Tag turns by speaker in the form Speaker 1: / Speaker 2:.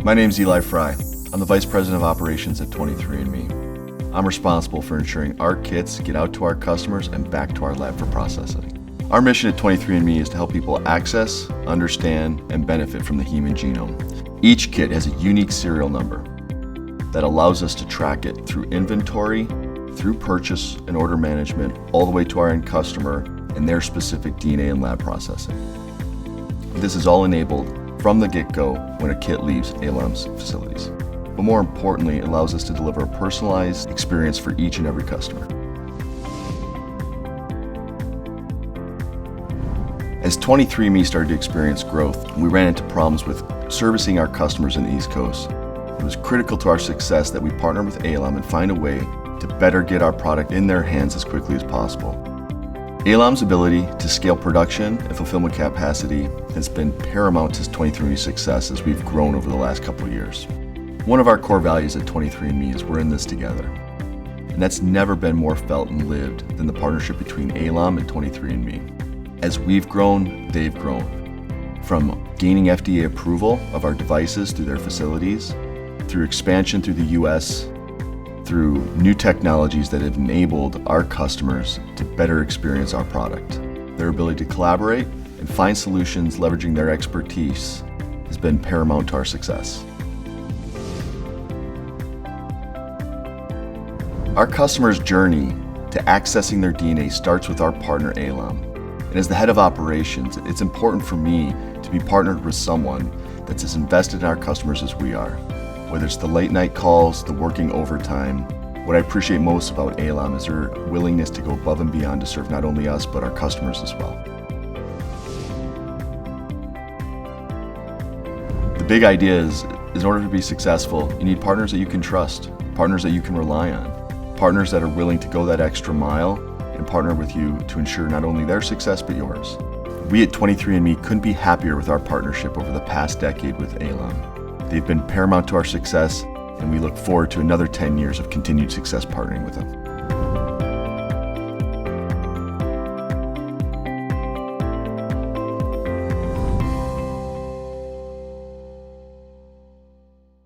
Speaker 1: My name's Eli Fry. I'm the Vice President of Operations at 23andMe. I'm responsible for ensuring our kits get out to our customers and back to our lab for processing. Our mission at 23andMe is to help people access, understand, and benefit from the human genome. Each kit has a unique serial number that allows us to track it through inventory, through purchase and order management, all the way to our end customer and their specific DNA and lab processing. This is all enabled from the get-go when a kit leaves ALOM's facilities. But more importantly, it allows us to deliver a personalized experience for each and every customer. As 23andMe started to experience growth, we ran into problems with servicing our customers in the East Coast. It was critical to our success that we partner with ALOM and find a way to better get our product in their hands as quickly as possible. ALOM's ability to scale production and fulfillment capacity has been paramount to 23andMe's success as we've grown over the last couple of years. One of our core values at 23andMe is we're in this together. And that's never been more felt and lived than the partnership between ALOM and 23andMe. As we've grown, they've grown. From gaining FDA approval of our devices through their facilities, through expansion through the US, through new technologies that have enabled our customers to better experience our product. Their ability to collaborate and find solutions leveraging their expertise has been paramount to our success. Our customers' journey to accessing their DNA starts with our partner ALOM. And as the head of operations, it's important for me to be partnered with someone that's as invested in our customers as we are. Whether it's the late night calls, the working overtime, what I appreciate most about ALOM is their willingness to go above and beyond to serve not only us, but our customers as well. The big idea is in order to be successful, you need partners that you can trust, partners that you can rely on, partners that are willing to go that extra mile and partner with you to ensure not only their success, but yours. We at 23andMe couldn't be happier with our partnership over the past decade with ALOM. They've been paramount to our success, and we look forward to another 10 years of continued success partnering with them.